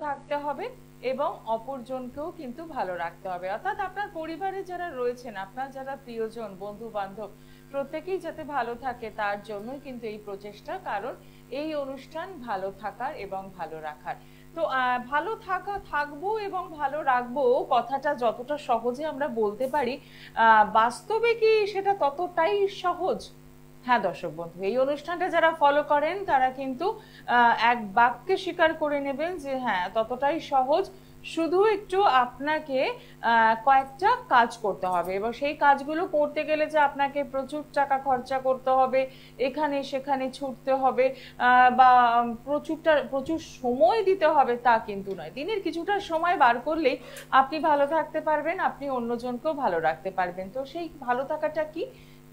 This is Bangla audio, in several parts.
থাকতে হবে এবং অপরজনকেও কিন্তু ভালো রাখতে হবে। অর্থাৎ আপনার পরিবারে যারা রয়েছেন, আপনার যারা প্রিয়জন, বন্ধু বান্ধব, প্রত্যেকেই যাতে ভালো থাকে তার জন্যই কিন্তু এই প্রচেষ্টা। কারণ এই অনুষ্ঠান ভালো থাকার এবং ভালো রাখার। তো ভালো থাকবো এবং ভালো রাখবো কথাটা যতটা সহজে আমরা বলতে পারি, বাস্তবে কি সেটা ততটাই সহজ? হ্যাঁ দর্শক বন্ধু, এই অনুষ্ঠানটা যারা ফলো করেন তারা কিন্তু এক বাক্যে স্বীকার করে নেবেন যে হ্যাঁ ততটাই সহজ। শুধু একটু আপনাকে কয়েকটা কাজ করতে হবে, এবং সেই কাজগুলো করতে গেলে যে আপনাকে প্রচুর টাকা খরচা করতে হবে, এখানে সেখানে ছুটতে হবে, বা প্রচুর সময় দিতে হবে তা কিন্তু নয়। দিনের কিছুটা সময় বার করলেই আপনি ভালো থাকতে পারবেন, আপনি অন্যজনকেও ভালো রাখতে পারবেন। তো সেই ভালো থাকাটা কি?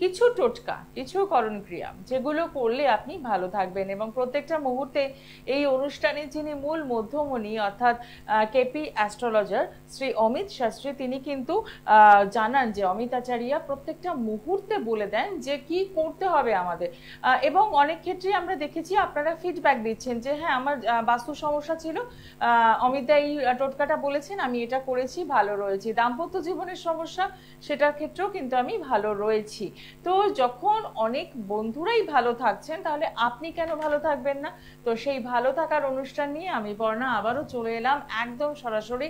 কিছু টোটকা, কিছু করণ ক্রিয়া যেগুলো করলে আপনি ভালো থাকবেন। এবং প্রত্যেকটা মুহূর্তে এই অনুষ্ঠানে যিনি মূল মধ্যমণি অর্থাৎ কেপি অ্যাস্ট্রোলজার শ্রী অমিত শাস্ত্রী, তিনি কিন্তু জানান যে অমিত আচারিয়া প্রত্যেকটা মুহূর্তে বলে দেন যে কি করতে হবে আমাদের। এবং অনেক ক্ষেত্রে আমরা দেখেছি আপনারা ফিডব্যাক দিচ্ছেন যে হ্যাঁ আমার বাস্তু সমস্যা ছিল, অমিতা এই টোটকাটা বলেছেন, আমি এটা করেছি, ভালো রয়েছি। দাম্পত্য জীবনের সমস্যা, সেটার ক্ষেত্রেও কিন্তু আমি ভালো রয়েছি। তো যখন অনেক বন্ধুরাই ভালো থাকছেন, তাহলে আপনি কেন ভালো থাকবেন না? তো সেই ভালো থাকার অনুষ্ঠান নিয়ে আমি বর্ণা আবারও চলে এলাম একদম সরাসরি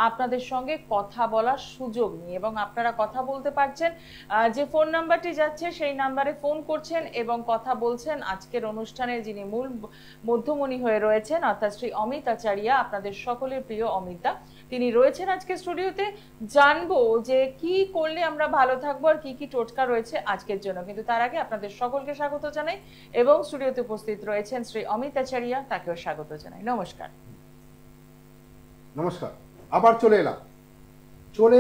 আপনাদের সঙ্গে কথা বলার সুযোগ নিয়ে। এবং আপনারা কথা বলতে পারছেন, যে ফোন নাম্বারটি যাচ্ছে সেই নাম্বারে ফোন করছেন এবং কথা বলছেন। আজকের অনুষ্ঠানে যিনি মূল মধ্যমণি হয়ে রয়েছেন অর্থাৎ শ্রী অমিত আচারিয়া, আপনাদের সকলের প্রিয় অমিতা, তিনি রয়েছেন আজকে স্টুডিওতে। জানবো যে কি করলে আমরা ভালো থাকবো আর কি কি টোটকা রয়েছে আজকের জন্য। কিন্তু তার আগে আপনাদের সকলকে স্বাগত জানাই, এবং স্টুডিওতে উপস্থিত রয়েছেন শ্রী অমিত আচারিয়া, তাকেও স্বাগত জানাই। নমস্কার। নমস্কার। আবার চলে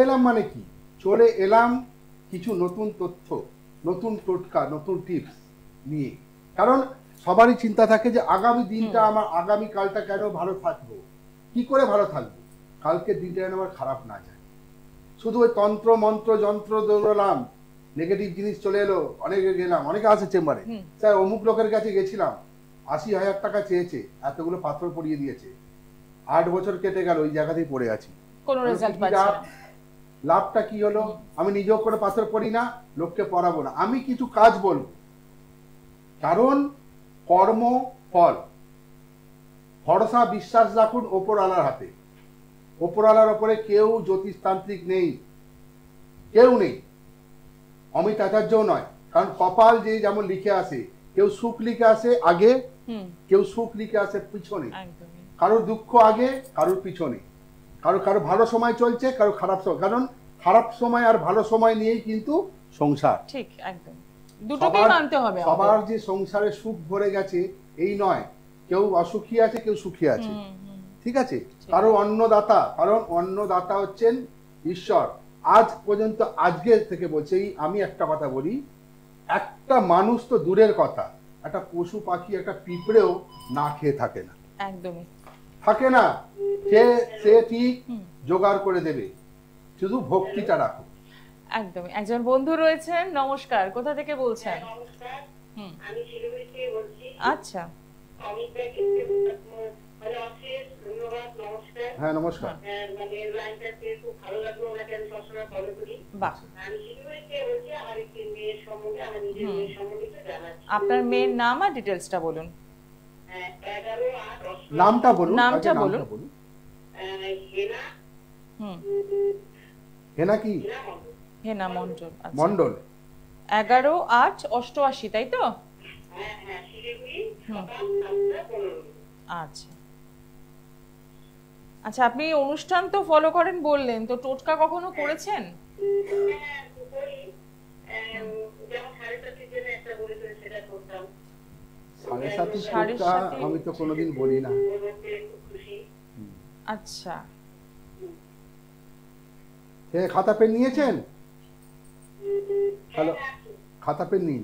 এলাম মানে কি, চলে এলাম কিছু নতুন তথ্য, নতুন টোটকা, নতুন টিপস নিয়ে। কারণ সবারই চিন্তা থাকে যে আগামী দিনটা আমার, আগামী কালটা কেন ভালো থাকবো, কি করে ভালো থাকবো, কালকের দিনটা যেন আমার খারাপ না যায়। শুধু ওই তন্ত্র মন্ত্র যন্ত্র দৌড়লাম, নেগেটিভ জিনিস চলে এলো, অনেকে গেলাম, অনেকে আছে চেম্বারে, স্যার অমুক লোকের কাছে গেছিলাম, 80,000 টাকা চেয়েছে, এতগুলো পাথর পরিয়ে দিয়েছে, 8 বছর কেটে গেল, ওই জায়গাতেই পড়ে আছি, কোনো রেজাল্ট পাচ্ছি না। লাভটা কি হলো? আমি নিজেও করে পাথর পড়ি না, লোককে পড়াবো না, আমি কিছু কাজ বলবো। কারণ কর্ম ফল, ভরসা বিশ্বাস রাখুন ওপরওয়ালার হাতে। ওপরওয়ালার ওপরে কেউ জ্যোতিষতান্ত্রিক নেই, কেউ নেই, অমিত আচার্যও নয়। কারণ কপাল যে যেমন লিখে আসে, কেউ সুখ লিখে আসে আগে, কেউ সুখ লিখে আসে পিছনে, কারোর দুঃখ আগে, কারোর পিছনে, কারো ভালো সময় চলছে, কারো খারাপ সময়। কারণ খারাপ সময় আর ভালো সময় নিয়েই কিন্তু সংসার। ঠিক, একদম দুটোকেই মানতে হবে। সবার যে সংসারে সুখ ভরে গেছে এই নয়, কেউ অসুখী আছে, কেউ সুখী আছে, ঠিক আছে। কারো অন্নদাতা, কারণ অন্নদাতা হচ্ছেন ঈশ্বর। আজ পর্যন্ত, আজকে থেকে বলছি, আমি একটা কথা বলি, একটা মানুষ তো দূরের কথা, একটা পশু পাখি, একটা পিঁপড়েও না খেয়ে থাকে না, একদমই থাকে না। সে ঠিক জোগাড় করে দেবে, শুধু ভক্তিটা রাখো। একদমই। একজন বন্ধু রয়েছেন, নমস্কার, কোথা থেকে বলছেন? আমি শিলিগুড়ি থেকে বলছি। আচ্ছা, হ্যাঁ নমস্কার। মানে লাইনটা পেয়ে খুব ভালো লাগলো, ওনাকে আমি সবসময় ফলো করি। আমি শিলিগুড়ি থেকে বলছি। আমার একটি মেয়ের সম্বন্ধে, আমার নিজের মেয়ের সম্বন্ধে জানাচ্ছি। আপনার মেয়ের নাম আর ডিটেলসটা বলুন। 11-8 নামটা বলুন, নামটা বলুন। হেনা। হেনা কি? হেনা মন্ডল। মন্ডল। 11-8-88, তাই তো? হ্যাঁ হ্যাঁ, শিলিগুড়ি। আচ্ছা আচ্ছা, আপনি অনুষ্ঠান তো ফলো করেন বললেন, তো টোটকা কখনো করেছেন? সাড়ে সাথে আমি তো কোনোদিন বলি না। আচ্ছা, খাতা পেন নিয়েছেন? হ্যালো, খাতা পেন নিন।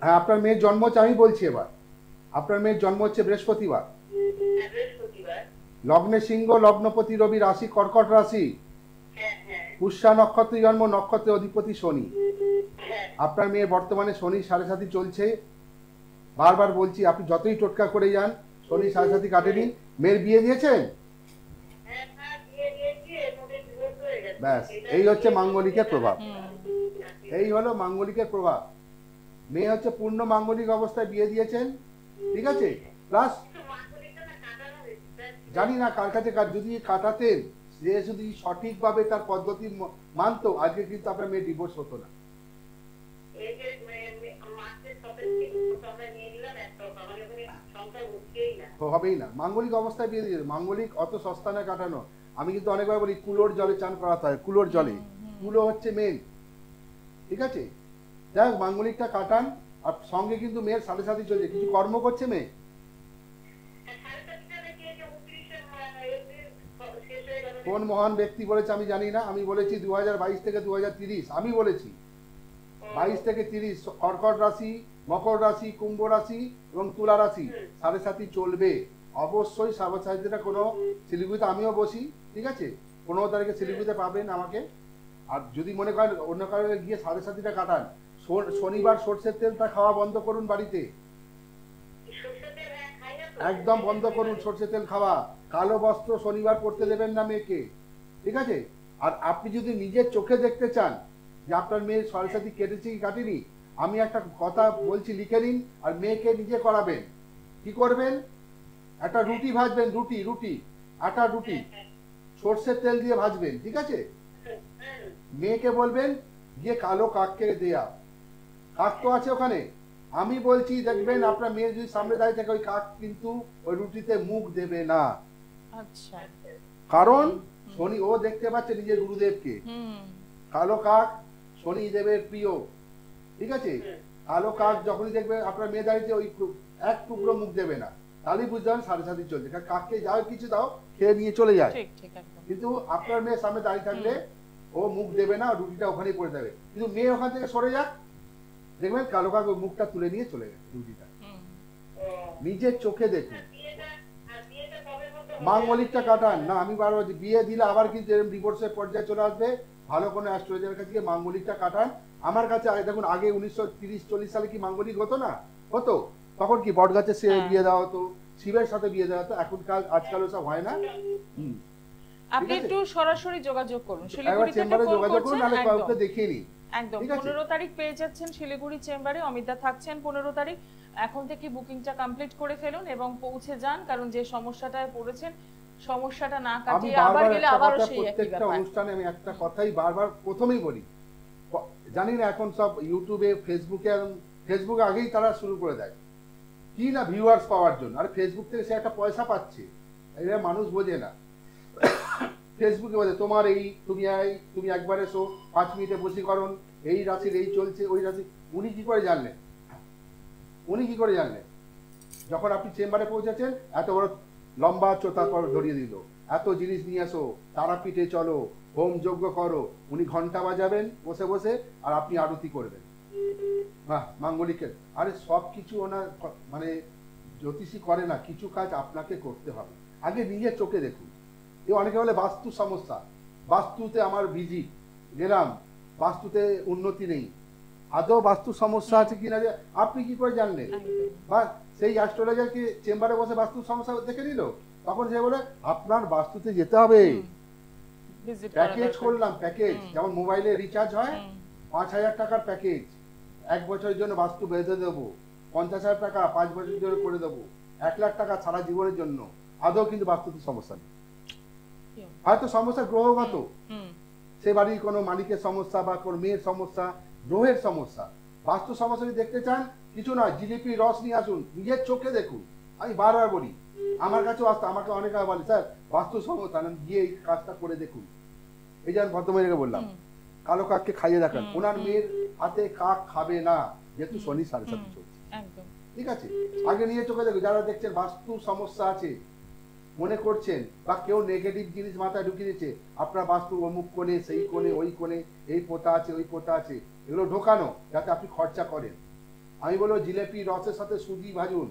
হ্যাঁ, আপনার মেয়ের জন্ম হচ্ছে, আমি বলছি এবার, আপনার মেয়ের জন্ম হচ্ছে বৃহস্পতিবার, লগ্নে সিংহ, লগ্নপতি রবি, রাশি কর্কট রাশি, পুষ্যা নক্ষত্রে জন্ম, নক্ষত্রের অধিপতি শনি। আপনার মেয়ে বর্তমানে শনি 7.5 চলছে। বারবার বলছি, আপনি যতই টোটকা করে যান, শনি সাড়ে সাথী কাটেনি, মেয়ের বিয়ে দিয়েছেন? ব্যাস, এই হচ্ছে মাঙ্গলিকের প্রভাব, এই হলো মাঙ্গলিকের প্রভাব। মেয়ে হচ্ছে পূর্ণ মাঙ্গলিক অবস্থায় বিয়ে দিয়েছেন, ঠিক আছে। প্লাস জানি না কার কাছে যদি কাটাতেন, সে যদি সঠিকভাবে তার পদ্ধতি মানতো, আজকে কিন্তু আপনার মেয়ে ডিভোর্স হতো না। হবেই না, মাঙ্গলিক অবস্থায় বিয়ে দিয়েছে। মাঙ্গলিক অত সস্তা না কাটানো। আমি কিন্তু অনেকবার বলি কুলোর জলে চান করাতে হয়, কুলোর জলে, কুলো হচ্ছে মেন, ঠিক আছে। যাই হোক, মাঙ্গলিকটা কাটান। আর সঙ্গে কিন্তু মেয়ের সাথে সাথে চলছে, কিছু কর্ম করছে মেয়ে। কোন মহান ব্যক্তি বলেছে আমি জানি না, আমি বলেছি 2022 থেকে 2030, আমি বলেছি 22 থেকে 30 কর্কট রাশি, মকর রাশি, কুম্ভ রাশি এবং তুলা রাশি সাড়ে সাথী চলবে অবশ্যই। সাথীরা কোনো শিলিগুড়িতে আমিও বসি, ঠিক আছে, 15 তারিখে শিলিগুড়িতে পাবেন আমাকে। আর যদি মনে করেন অন্য কারণে গিয়ে সাড়ে সাথীটা কাটান, শনিবার সর্ষের তেলটা খাওয়া বন্ধ করুন বাড়িতে, একদম বন্ধ করুন সর্ষের তেল খাওয়া। কালো বস্ত্র শনিবার পরতে দেবেন না মেয়েকে, ঠিক আছে। আর আপনি যদি নিজের চোখে দেখতে চান যে আপনার মেয়ের সাড়ে সাথী কেটেছে কি কাটেনি, আমি একটা কথা বলছি, লিখে নিন আর মেয়েকে নিজে করাবেন। কি করবেন? একটা রুটি ভাজবেন, রুটি আটা রুটি সর্ষের তেল দিয়ে ভাজবেন, ঠিক আছে। মেয়েকে বলবেন গিয়ে কালো কাককে দেয়া, কাক তো আছে ওখানে, আমি বলছি দেখবেন আপনার মেয়ে যদি সামনে দাঁড়িয়ে থাকে, ওই কাক কিন্তু ওই রুটিতে মুখ দেবে না। আচ্ছা, কারণ শনি ও দেখতে পাচ্ছে নিজের গুরুদেবকে। কালো কাক শনিদেবের প্রিয়, ঠিক আছে। কালো কাক যখনই দেখবে আপনার মেয়ে দাঁড়িয়েছে, ওই এক টুকরো মুখ দেবে না, তাহলেই বুঝতে পারেন সাড়ে সাথী চলছে। কাককে যাও কিছু দাও, খেয়ে নিয়ে চলে যায়, কিন্তু আপনার মেয়ের সামনে দাঁড়িয়ে থাকলে ও মুখ দেবে না, রুটিটা ওখানেই পড়ে যাবে। কিন্তু মেয়ে ওখান থেকে সরে যাক, দেখবেন কালো কাক ওই মুখটা তুলে নিয়ে চলে গেছে রুটিটা। নিজের চোখে দেখুন। মাঙ্গলিকটা কাটান না, আমি বারবার বিয়ে দিলে আবার কিন্তু এরকম ডিভোর্সের পর্যায়ে চলে আসবে। ভালো কোনো অ্যাস্ট্রোলজারের কাছে গিয়ে মাঙ্গলিকটা কাটান। আমার কাছে দেখুন, আগে 1930-40 সালে কি মাঙ্গলিক হতো না? হতো। তখন কি বট গাছে সে বিয়ে দেওয়া হতো, শিবের সাথে বিয়ে দেওয়া হতো। এখনকাল আজকাল ওসব হয় না। আপনি একটু সরাসরি যোগাযোগ করুন, শিলিগুড়ি চেম্বারে যোগাযোগ করুন, নালে কাউকে দেখিয়ে নিন। একদম 15 তারিখ পেয়ে যাচ্ছেন শিলিগুড়ি চেম্বারে, অমিতা থাকছেন 15 তারিখ। এখন থেকে বুকিংটা কমপ্লিট করে ফেলুন এবং পৌঁছে যান, কারণ যে সমস্যাটায় পড়েছেন, সমস্যাটা না কাটিয়ে আবার গেলে আবারও সেই একই ব্যাপার। অনুষ্ঠানে আমি একটা কথাই বারবার প্রথমেই বলি, জানি না এখন সব ইউটিউবে ফেসবুকে আগেই তারা শুরু করে দেয় কি না ভিউয়ার্স পাওয়ার জন্য। আর ফেসবুক থেকে সে একটা পয়সা পাচ্ছে, এটা মানুষ বোঝে না। ফেসবুকে বলে তোমার এই তুমি একবার এসো, 5 মিনিটে বশীকরণ, এই রাশির এই চলছে, ওই রাশি। উনি কি করে জানলেন? যখন আপনি চেম্বারে পৌঁছেছেন, এত বড় লম্বা তারপর ধরিয়ে দিল, এত জিনিস নিয়ে আসো, তারাপীঠে চলো, হোম যজ্ঞ করো। উনি ঘন্টা বাজাবেন বসে বসে, আর আপনি আরতি করবেন। বাহ, মাঙ্গলিকের। আরে সব কিছু ওনার মানে জ্যোতিষী করে না, কিছু কাজ আপনাকে করতে হবে। আগে নিজের চোখে দেখুন। অনেকে বলে বাস্তু সমস্যা, বাস্তুতে আমার ভিজিট গেলাম, বাস্তুতে উন্নতি নেই। আদৌ বাস্তু সমস্যা আছে কিনা আপনি কি করে জানলেন? বা সেই অ্যাস্ট্রোলজারকে চেম্বারে বসে বাস্তু সমস্যা দেখে নিল, তখন সে বলে আপনার বাস্তুতে যেতে হবে। প্যাকেজ করলাম, প্যাকেজ যেমন মোবাইলে রিচার্জ হয়, 5000 টাকার প্যাকেজ, 1 বছরের জন্য বাস্তু বেঁধে দেবো, 50,000 টাকা 5 বছরের জন্য করে দেবো, 1 লাখ টাকা সারা জীবনের জন্য। আদৌ কিন্তু বাস্তুতে সমস্যা নেই, হয়তো সমস্যা গ্রহগত, সে বাড়ির কোনো মালিকের সমস্যা বা কোনো মেয়ের সমস্যা, গ্রহের সমস্যা। বাস্তু সমস্যা যদি দেখতে চান, কিছু নয়, জিলিপি রস নিয়ে আসুন, নিজের চোখে দেখুন। আমি বারবার বলি, আমার কাছেও আসতে, আমাকে অনেকে বলে স্যার বাস্তু সমস্যা, গিয়ে এই কাজটা করে দেখুন। এই যে আমি ভদ্রমহিলাকে বললাম কালো কাককে খাইয়ে দেখান, ওনার মেয়ের হাতে কাক খাবে না, যেহেতু শনি সাড়ে সাথে চলছে। ঠিক আছে, আগে নিয়ে চোখে দেখুন। যারা দেখছেন বাস্তু সমস্যা আছে মনে করছেন, বা কেউ নেগেটিভ জিনিস মাথায় ঢুকিয়ে দিচ্ছে, আপনার বাস্তু অমুক কোণে, সেই কোণে, ওই কোণে এই পোতা আছে, ওই পোতা আছে, এগুলো ঢোকানো যাতে আপনি খরচা করেন। আমি বলবো জিলেপি রসের সাথে সুজি ভাজুন,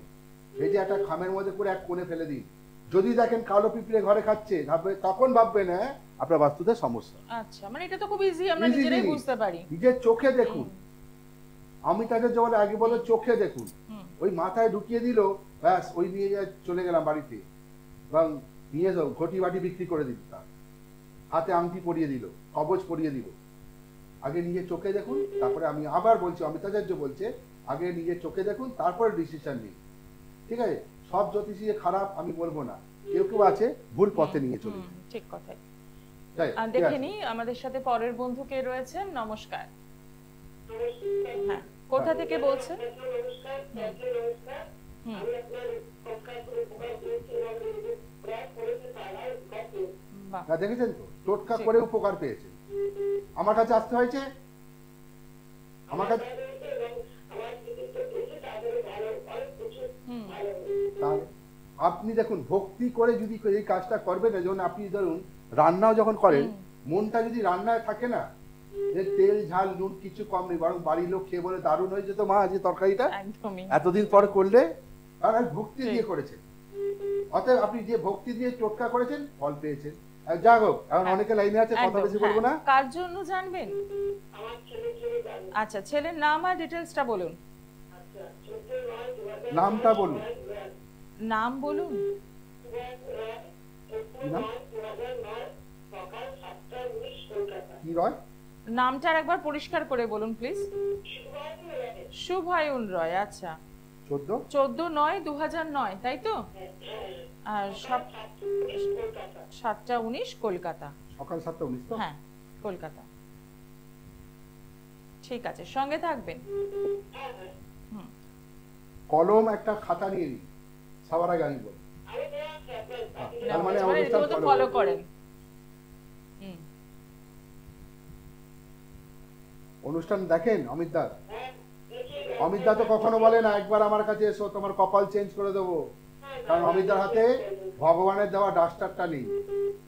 ভেজে একটা খামের মধ্যে করে এক কোণে ফেলে দিন। যদি দেখেন কালো পিঁপড়ে ঘরে খাচ্ছে, তখন ভাববেন হ্যাঁ আপনার বাস্তুতে সমস্যা। আচ্ছা, মানে এটা তো খুব ইজি, আমরা নিজেরাই বুঝতে পারি। নিজের চোখে দেখুন। আমি তাদের জন্য আগে বলে চোখে দেখুন, ওই মাথায় ঢুকিয়ে দিল, ব্যাস ওই নিয়ে চলে গেলাম বাড়িতে, এবং নিয়ে যাও ঘটি বাটি বিক্রি করে দিল, তার হাতে আংটি পরিয়ে দিল, কবচ পরিয়ে দিল। আগে নিজের চোখে দেখুন, তারপরে আমি আবার বলছি, অমিতাচার্য বলছে আগে নিজের চোখে দেখুন, তারপরে ডিসিশন নিন, ঠিক আছে? সব জ্যোতিষী যে খারাপ আমি বলবো না, কেউ কেউ আছে ভুল পথে নিয়ে চলে। ঠিক কথাই। তাই দেখে নি আমাদের সাথে পরের বন্ধু কে রয়েছেন। নমস্কার। হ্যাঁ, কোথা থেকে বলছেন? দেখেছেন তো, টোটকা করে উপকার পেয়েছেন। আমার কাছে আসতে হয়েছে, আমার কাছে আপনি দেখুন ভক্তি করে যদি এই কাজটা করবেন না, যেমন আপনি ধরুন রান্নাও যখন করেন, মনটা যদি রান্নায় থাকে না, তেল ঝাল নুন কিছু কম নেই, বরং বাড়ির লোক খেয়ে বলে দারুণ হয়েছে তো মা আজ তরকারিটা, এতদিন পর করলে, কারণ ভক্তি দিয়ে করেছেন। অতএব আপনি যে ভক্তি দিয়ে টোটকা করেছেন, ফল পেয়েছেন। যা হোক, এখন অনেকে লাইনে আছে, কথা বেশি বলবো না। কার জন্য জানবেন? আচ্ছা, ছেলের নাম আর ডিটেইলসটা বলুন। নামটা বলুন। নাম বলুন। কি রয়? নামটা আরেকবার পরিষ্কার করে বলুন প্লিজ। শুভায়ুন রয়। আচ্ছা, 14/9/2009, তাই তো? আর 7টা 19 কলকাতা। সকাল 7টা 19 তো? হ্যাঁ, কলকাতা। ঠিক আছে, সঙ্গে থাকবেন। কলম একটা খাতা নিয়ে নিন, সবার আগে আমি বলি। তার মানে অনুষ্ঠান ফলো করেন। অনুষ্ঠান দেখেন অমিত দা? অমিত দা তো কখনো বলে না একবার আমার কাছে এসো, তোমার কপাল চেঞ্জ করে দেবো, কারণ অমিত দার হাতে ভগবানের দেওয়া ডাস্টারটা নেই।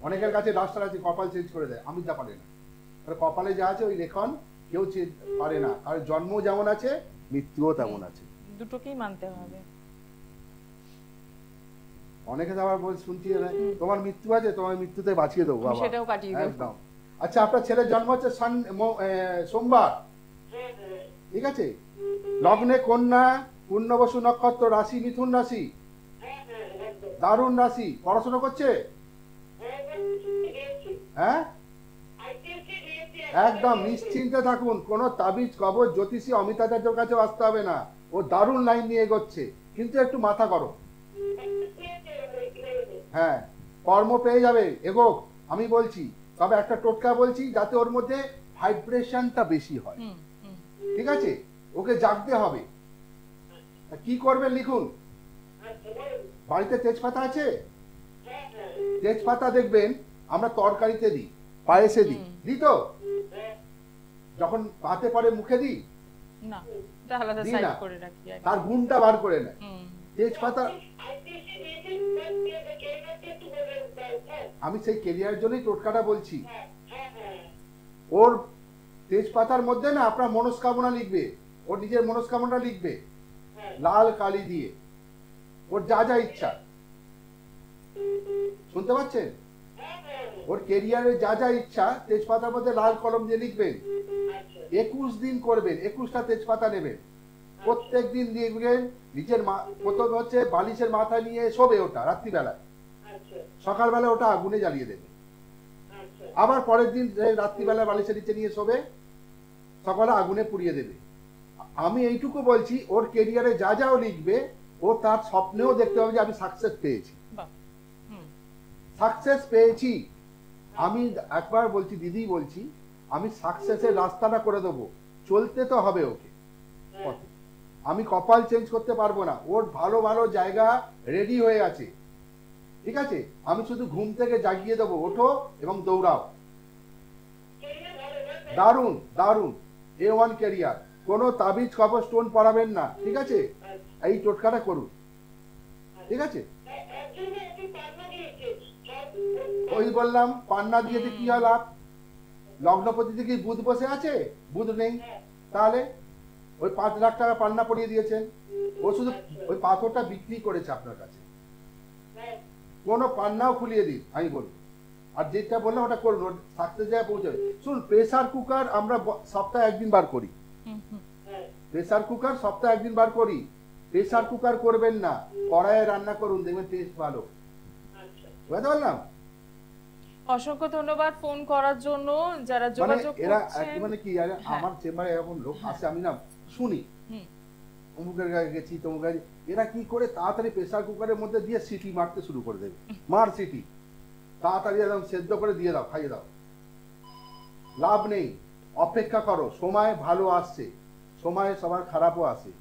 অনেকের কাছে ডাস্টার আছে, কপাল চেঞ্জ করে দেয়, অমিত দা পারে না। কপালে যা আছে ওই লেখন কেউ পারে না, আর জন্ম যেমন আছে মৃত্যুও তেমন আছে, দুটোকেই মানতে হবে। অনেকে আবার শুনছি তোমার মৃত্যু আছে, তোমার মৃত্যুতে বাঁচিয়ে দেবো, সেটাও কাটিয়ে দেবো একদম। আচ্ছা, আপনার ছেলের জন্ম হচ্ছে সোমবার, ঠিক আছে? লগ্নে কন্যা, পূর্ণবসু নক্ষত্র, রাশি মিথুন রাশি, দারুণ রাশি। পড়াশোনা করছে? হ্যাঁ, একদম নিশ্চিন্তে থাকুন, কোনো তাবিজ কবজ জ্যোতিষী অমিতাচার্যের কাছে আসতে হবে না, ও দারুণ লাইন নিয়ে এগোচ্ছে, কিন্তু একটু মাথা করো। হ্যাঁ, কর্ম পেয়ে যাবে, এগোক, আমি বলছি। তবে একটা টোটকা বলছি, যাতে ওর মধ্যে ভাইব্রেশনটা বেশি হয়, ঠিক আছে? ওকে জাগতে হবে। কি করবেন লিখুন। বাড়িতে তেজপাতা আছে? তেজপাতা দেখবেন আমরা তরকারিতে দিই, পায়েসে দিই, দিই তো? যখন পাতে পরে মুখে দিই না, এটা আলাদা সাইড করে রাখি, তার গুণটা বার করে নেয় তেজপাতা। আমি সেই কেরিয়ারের জন্যই টোটকাটা বলছি। ওর তেজপাতার মধ্যে না আপনার মনস্কামনা লিখবে, ওর নিজের মনস্কামনা লিখবে লাল কালি দিয়ে, ওর যা যা ইচ্ছা। শুনতে পাচ্ছেন? ওর কেরিয়ারে যা যা ইচ্ছা তেজপাতার মধ্যে লাল কলম দিয়ে লিখবেন। 21 দিন করবেন, 21টা তেজপাতা নেবেন, প্রত্যেক দিন লিখবেন। নিজের প্রথম হচ্ছে বালিশের মাথায় নিয়ে শোবে ওটা রাত্রিবেলা, সকালবেলা ওটা আগুনে জ্বালিয়ে দেবে। আবার পরের দিন রাত্রিবেলা বালিশের নিচে নিয়ে শোবে, সকালে আগুনে পুড়িয়ে দেবে। আমি এইটুকু বলছি, ওর কেরিয়ারে যা যাও লিখবে, ও তার স্বপ্নেও দেখতে হবে যে আমি সাকসেস পেয়েছি, সাকসেস পেয়েছি। আমি একবার বলছি, দিদি বলছি, আমি সাকসেসের রাস্তাটা করে দেবো, চলতে তো হবে ওকে পথে। আমি কপাল চেঞ্জ করতে পারবো না, ওর ভালো ভালো জায়গা রেডি হয়ে আছে, ঠিক আছে? আমি শুধু ঘুম থেকে জাগিয়ে দেবো, ওঠো এবং দৌড়াও। দারুণ দারুণ, A1 ক্যারিয়ার। কোনো তাবিজ কবজ স্টোন পড়াবেন না, ঠিক আছে? এই টোটকাটা করুন, ঠিক আছে? ওই বললাম পান্না দিয়েতে কি হয় লাভ? লগ্নপতিতে কি বুধ বসে আছে? বুধ নেই, তাহলে ওই 5 লাখ টাকা পান্না পড়িয়ে দিয়েছেন, ও শুধু ওই পাথরটা বিক্রি করেছে আপনার কাছে। কোনো পান্নাও খুলিয়ে দিন, আমি বলবো। আর যেটা বললাম ওটা করুন, ওর সাকসেস জায়গায় পৌঁছাবে। শুনুন, প্রেসার কুকার আমরা সপ্তাহে 1 দিন বার করি, প্রেসার কুকার সপ্তাহে 1 দিন বার করি, প্রেসার কুকার করবেন না, কড়াইয়ে রান্না করুন, দেখবেন টেস্ট ভালো। আচ্ছা বুঝতে পারলাম? অসংখ্য ধন্যবাদ ফোন করার জন্য। যারা মানে যোগাযোগ এরা করছেন, মানে কি আমার চেম্বারে এরকম লোক আসে, আমি না শুনি হুম, অমুকের গায়ে গেছি তমুকের গায়ে, এরা কি করে তাড়াতাড়ি প্রেসার কুকারের মধ্যে দিয়ে সিটি মারতে শুরু করে দেবে, মার সিটি, তাড়াতাড়ি একদম সেদ্ধ করে দিয়ে দাও, খাইয়ে দাও। লাভ নেই, অপেক্ষা করো, সময় ভালো আসছে, সময় সবার খারাপও আসে,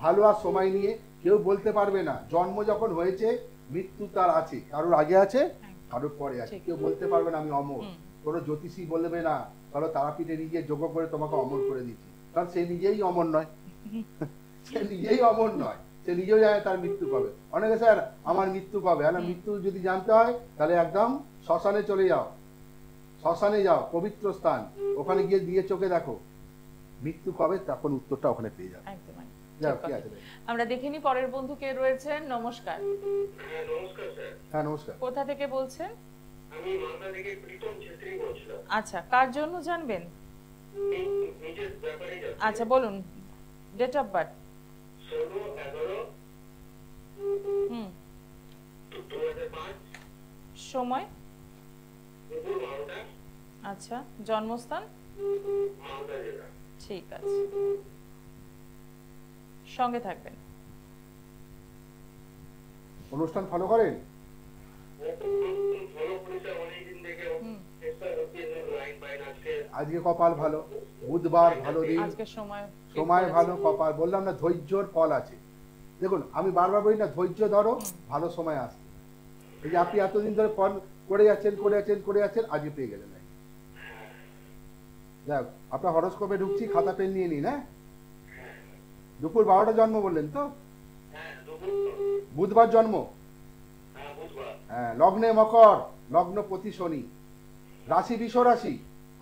ভালো আর সময় নিয়ে কেউ বলতে পারবে না। জন্ম যখন হয়েছে মৃত্যু তার আছে, কারোর আগে আছে কারোর পরে আছে, কেউ বলতে পারবে না আমি অমর। কোনো জ্যোতিষী বলবে না চলো তারাপীঠে নিজে যোগ্য করে তোমাকে অমর করে দিচ্ছি, কারণ সে নিজেই অমর নয়। সে নিজেই অমর নয়, সে নিজেও জানে তার মৃত্যু কবে। অনেকে স্যার আমার মৃত্যু কবে, আর মৃত্যু যদি জানতে হয় তাহলে একদম শ্মশানে চলে যাও, শ্মশানে যাও, পবিত্র স্থান, ওখানে গিয়ে দিয়ে চোখে দেখো মৃত্যু কবে, তখন উত্তরটা ওখানে পেয়ে যাবে। একদম যাও, কি আছে? আমরা দেখিনি পরের বন্ধু কে রয়েছেন। নমস্কার। হ্যাঁ নমস্কার স্যার। হ্যাঁ নমস্কার। কোথা থেকে বলছেন? আমি মালদা থেকে প্রীতম ছেত্রী বলছিলাম। আচ্ছা, কার জন্য জানবেন? নিজের ব্যাপারে জানতে। আচ্ছা বলুন, ডেট অফ বার্থ। 16/11/2005। সময়? দুপুর 12টা। আচ্ছা, জন্মস্থান? মালদা জেলা। ঠিক আছে, সঙ্গে থাকবেন। অনুষ্ঠান ফলো করেন? ফলো করেছে অনেকদিন থেকে, চেষ্টা করছি লাইন পাইন। আজকে কপাল ভালো, বুধবার ভালো দিন, আজকে সময় সময় ভালো, কপাল, বললাম না ধৈর্যর ফল আছে। দেখুন আমি বারবার বলি না, ধৈর্য ধরো, ভালো সময় আসবে। এই যে আপনি এতদিন ধরে ফোন করে যাচ্ছেন, আজকে পেয়ে গেলেন। যাক, আপনার হরোস্কোপে ঢুকছি, খাতা পেন নিয়ে নিন। হ্যাঁ, দুপুর 12টা জন্ম বললেন তো? বুধবার জন্ম। হ্যাঁ, লগ্নে মকর, লগ্নপতি শনি, রাশি বিষ রাশি।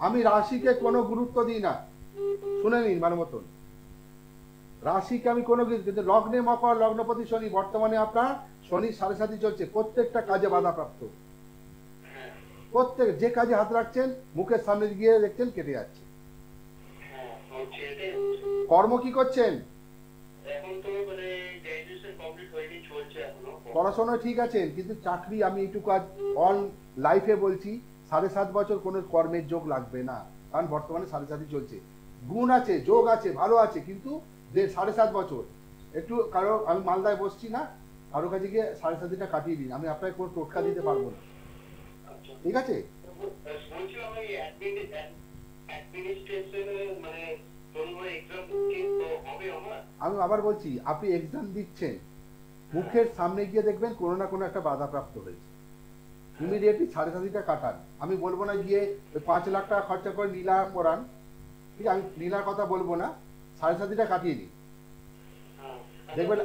আমি রাশিকে কোনো গুরুত্ব দিই না, শুনে নিন ভালো মতন। রাশিকে আমি কোনো কিন্তু লগ্নে মকর, লগ্নপতি শনি, বর্তমানে আপনার শনি 7.5 চলছে, প্রত্যেকটা কাজে বাধাপ্রাপ্ত। প্রত্যেক যে কাজে হাত রাখছেন মুখের সামনে গিয়ে দেখছেন কেটে যাচ্ছে। কর্ম কি করছেন? পড়াশোনা ঠিক আছেন, কিন্তু চাকরি আমি এইটুকু আজ অন লাইফে বলছি, 7.5 বছর কোনো কর্মের যোগ লাগবে না, কারণ বর্তমানে 7.5 চলছে। গুণ আছে, যোগ আছে, ভালো আছে, কিন্তু 7.5 বছর একটু কারো, আমি মালদায় বসছি না, কারো কাছে গিয়ে 7.5টা কাটিয়ে দিন, আমি আপনাকে কোনো টোটকা দিতে পারবো না, ঠিক আছে? আমি আবার বলছি, আপনি এক্সাম দিচ্ছেন, মুখের সামনে গিয়ে দেখবেন কোনো না কোনো একটা বাধাপ্রাপ্ত হয়েছে, ইমিডিয়েটলি 7.5টা কাটান। আমি বলবো না গিয়ে 5 লাখ টাকা খরচা করে নীলা করান, ঠিক আছে, আমি নীলার কথা বলবো না, 7.5টা কাটিয়ে দিন, দেখবেন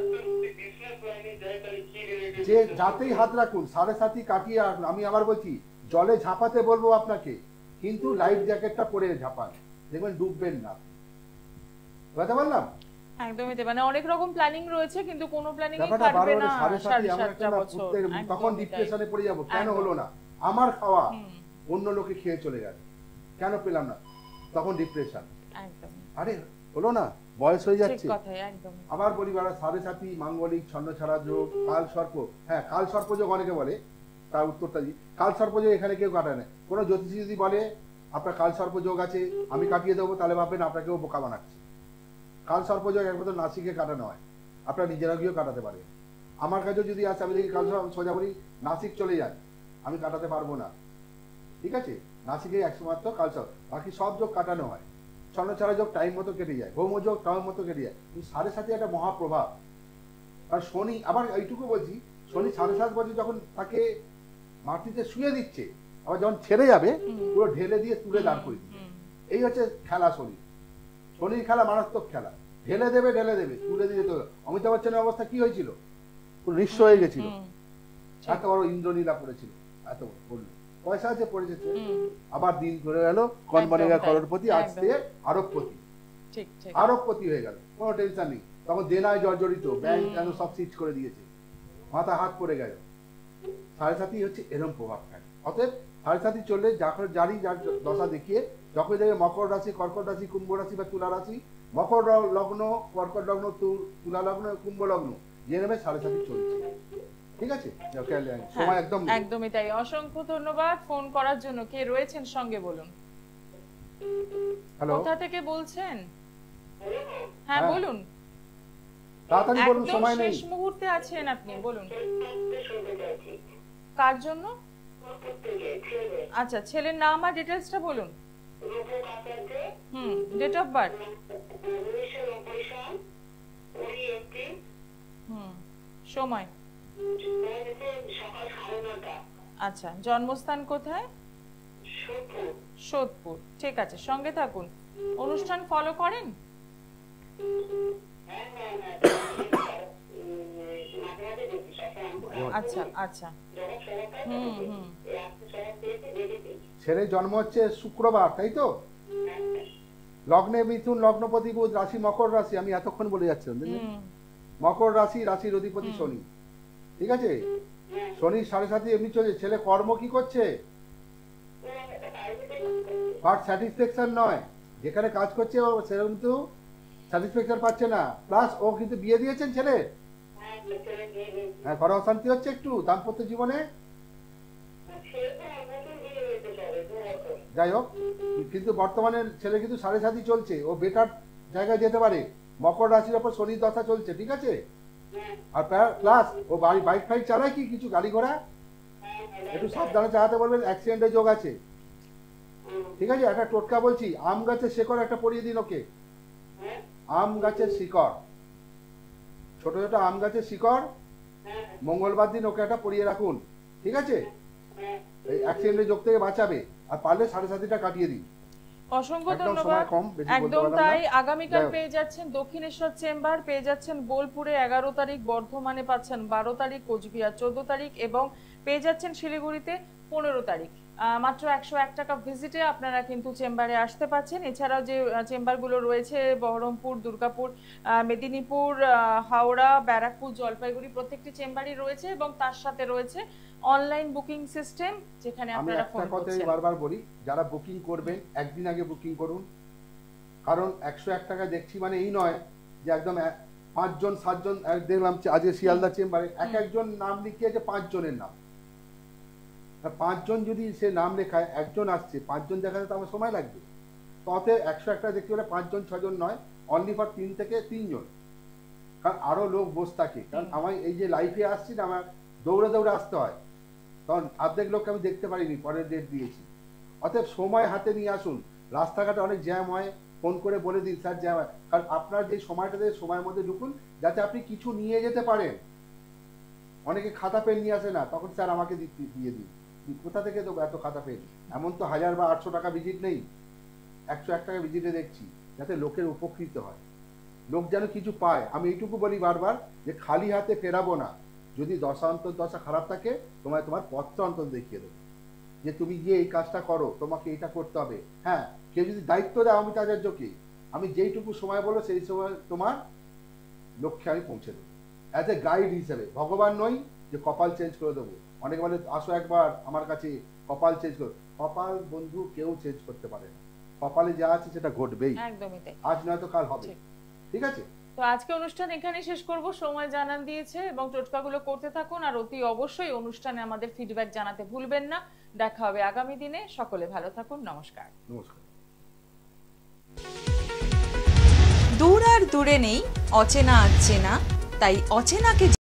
যে যাতেই হাত রাখুন 7.5 কাটিয়ে রাখুন। আমি আবার বলছি জলে ঝাঁপাতে বলবো আপনাকে, কিন্তু লাইফ জ্যাকেটটা পরে ঝাঁপান, দেখবেন ডুববেন না। বুঝতে পারলাম? একদমই তাই, মানে অনেক রকম প্ল্যানিং রয়েছে কিন্তু কোনো প্ল্যানিং ই ব্যাপারটা কাটবে না। 7.5 এমন একটা না, তখন ডিপ্রেশনে পড়ে যাব, কেন হলো না আমার খাওয়া, অন্য লোকে খেয়ে চলে গেল, কেন পেলাম না, তখন ডিপ্রেশন। একদম, আরে হলো না, বয়স হয়ে যাচ্ছে। ঠিক কথা, একদম। আবার বলি 7.5 মাঙ্গলিক ছন্নছাড়া যোগ, কাল সর্প। হ্যাঁ, কাল সর্প যোগ অনেকে বলে, তার উত্তরটা দিই। কাল সর্প যোগ এখানে কেউ কাটায় না। কোনো জ্যোতিষী যদি বলে আপনার কাল সর্প যোগ আছে, আমি কাটিয়ে দেবো, তাহলে ভাববেন আপনাকেও বোকা বানাচ্ছে। কাল সর্প যোগ একমাত্র নাসিকে কাটানো হয়, আপনার নিজেরা গিয়েও কাটাতে পারবেন। আমার কাছেও যদি আসে, আমি দেখি কাল সর্প, সোজা বলি নাসিক চলে যান, আমি কাটাতে পারবো না, ঠিক আছে? নাসিকে একমাত্র কাল সর্প, বাকি সব যোগ কাটানো হয়। ছন্নছাড়া যোগ টাইম মতো কেটে যায়, ভৌম যোগ টাইম মতো কেটে যায়, কিন্তু 7.5 একটা মহাপ্রভাব। আর শনি, আবার এইটুকু বলছি, শনি 7.5 বছর যখন তাকে মাটিতে শুয়ে দিচ্ছে, আবার যখন ছেড়ে যাবে পুরো ঢেলে দিয়ে তুলে দাঁড় করে দিচ্ছে। এই হচ্ছে খেলা শনি, শনির খেলা মারাত্মক খেলা, ঢেলে দেবে তুলে দিয়ে যেতে হবে। অমিতাভ বচ্চনের অবস্থা কি হয়েছিল, পুরো নিঃস্ব হয়ে গেছিল, এত বড় ইন্দ্রনীলা পড়েছিল, এত বললো পয়সা আছে পড়েছে, আবার দিন ধরে গেল, কনবনেগা করোড়পতি, আজ থেকে আরবপতি, আরবপতি হয়ে গেল, কোনো টেনশন নেই। তখন দেনায় জর্জরিত, ব্যাংক কেন সব সিজ করে দিয়েছে, মাথা হাত পড়ে গেল। 7.5 হচ্ছে এরম প্রভাব খায়। অতএব 7.5 চললে যারই যার দশা দেখিয়ে, যখন দেখবে মকর রাশি, কর্কট রাশি, কুম্ভ রাশি বা তুলা রাশি মকর লগ্ন, কর্কট লগ্ন, তুলা লগ্ন, কুম্ভ লগ্ন যে নেবে 7.5 চলছে। ঠিক আছে, সময় একদমই তাই। অসংখ্য ধন্যবাদ ফোন করার জন্য। কে রয়েছেন সঙ্গে বলুন? হ্যালো, কোথা থেকে বলছেন? হ্যাঁ বলুন, তাড়াতাড়ি বলুন, সময় নেই। শেষ মুহূর্তে আছেন আপনি, বলুন। কার জন্য? আচ্ছা, ছেলের নাম আর ডিটেইলসটা বলুন। Date of birth. সময়? আচ্ছা, জন্মস্থান কোথায়? সোদপুর। ঠিক আছে, সঙ্গে থাকুন। অনুষ্ঠান ফলো করেন? আচ্ছা আচ্ছা। ছেলের জন্ম হচ্ছে শুক্রবার, তাই তো? লগ্নে মিথুন, লগ্নপতি বুধ, রাশি মকর রাশি। আমি এতক্ষণ বলে যাচ্ছিলাম, মকর রাশি, রাশির অধিপতি শনি। ঠিক আছে, শনি 7.5 এমনি চলছে। ছেলে কর্ম কি করছে? বাট স্যাটিসফ্যাকশন নয়, যেখানে কাজ করছে ও সেরকম কিন্তু স্যাটিসফ্যাকশন পাচ্ছে না। প্লাস ও কিন্তু বিয়ে দিয়েছেন ছেলে? হ্যাঁ, ঘরে অশান্তি হচ্ছে একটু দাম্পত্য জীবনে। যাই হোক, কিন্তু বর্তমানে ছেলে কিন্তু 7.5 চলছে, ও বেটার জায়গায় যেতে পারে। মকর রাশির ওপর শনির দশা চলছে, ঠিক আছে? আর প্লাস ও বাইক ফাইক চালায় কি কিছু গাড়ি ঘোড়া, একটু সাবধানে চালাতে বলবেন, অ্যাক্সিডেন্টের যোগ আছে। ঠিক আছে, একটা টোটকা বলছি, আম গাছের শিকড় একটা পরিয়ে দিন ওকে। আম গাছের শিকড়, ছোট ছোট আম গাছের শিকড় মঙ্গলবার দিন ওকে একটা পরিয়ে রাখুন, ঠিক আছে? এই অ্যাক্সিডেন্টের যোগ থেকে বাঁচাবে। আর পারলে 7.5টা কাটিয়ে দিন। অসংখ্য ধন্যবাদ। একদম তাই। আগামীকাল পেয়ে যাচ্ছেন দক্ষিণেশ্বর চেম্বার, পেয়ে যাচ্ছেন বোলপুরে 11 তারিখ, বর্ধমানে পাচ্ছেন 12 তারিখ, কোচবিহার 14 তারিখ এবং পেয়ে যাচ্ছেন শিলিগুড়িতে 15 তারিখ। মাত্র 101 টাকা ভিজিটে আপনারা কিন্তু চেম্বারে আসতে পাচ্ছেন। এছাড়াও যে চেম্বারগুলো রয়েছে বহরমপুর, দুর্গাপুর, মেদিনীপুর, হাওড়া, ব্যারাকপুর, জলপাইগুড়ি, প্রত্যেকটি চেম্বারই রয়েছে এবং তার সাথে রয়েছে অনলাইন বুকিং সিস্টেম, যেখানে আপনারা ফোন করছেন। আমি একটা কথাই বারবার বলি, যারা বুকিং করবেন একদিন আগে বুকিং করুন। কারণ 101 টাকা দেখছি মানে এই নয় যে একদম 5 জন 7 জন। দেখলাম আজকে শিয়ালদা চেম্বারে একজন নাম লিখিয়েছে 5 জনের নাম। 5 জন যদি সে নাম লেখায়, একজন আসছে, 5 জন দেখাতে তো আমার সময় লাগবে। তো অতএব 101 টাকা দেখতে হলে 5 জন 6 জন নয়, অনলি ফর 3 থেকে 3 জন। কারণ আরো লোক বসে থাকে। কারণ আমার এই যে লাইফে আসছি না, আমার দৌড়ে দৌড়ে আসতে হয়, তখন অর্ধেক লোককে আমি দেখতে পারিনি, পরের ডেট দিয়েছি। অতএব সময় হাতে নিয়ে আসুন। রাস্তাঘাটে অনেক জ্যাম হয়, ফোন করে বলে দিন স্যার জ্যাম হয়। কারণ আপনার যে সময়টাতে সময়ের মধ্যে ঢুকুন, যাতে আপনি কিছু নিয়ে যেতে পারেন। অনেকে খাতা পেন নিয়ে আসে না, তখন স্যার আমাকে দিয়ে দিন। কোথা থেকে দেবো এত খাতা পেন? এমন তো 1000 বা 800 টাকা ভিজিট নেই, 101 টাকা ভিজিটে দেখছি, যাতে লোকের উপকৃত হয়, লোক যেন কিছু পায়। আমি এইটুকু বলি বারবার যে খালি হাতে ফেরাবো না। যদি দশা খারাপ থাকে, তোমার পথটা অন্তত দেখিয়ে দেবো যে তুমি গিয়ে এই কাজটা করো, তোমাকে এটা করতে হবে। হ্যাঁ, কেউ যদি দায়িত্ব দেয় আমি তাদের যোগ্য, আমি যেইটুকু সময় বলো সেই সময় তোমার লক্ষ্যে আমি পৌঁছে দেবো, অ্যাজ এ গাইড হিসেবে। ভগবান নই যে কপাল চেঞ্জ করে দেবো। অনেকে বলে আসো একবার আমার কাছে, কপাল চেঞ্জ করো। কপাল বন্ধু কেউ চেঞ্জ করতে পারে না, কপালে যা আছে সেটা ঘটবেই, একদমই তাই। আজ নয়তো কাল হবে, ঠিক আছে? তো আজকে অনুষ্ঠান এখানে শেষ করব। সময় জানান দিয়েছে এবং টোটকাগুলো করতে থাকুন, আর অতি অবশ্যই অনুষ্ঠানে আমাদের ফিডব্যাক জানাতে ভুলবেন না। দেখা হবে আগামী দিনে। সকলে ভালো থাকুন। নমস্কার। নমস্কার। দূর আর দূরে নেই অচেনা আচেনা, তাই অচেনাকে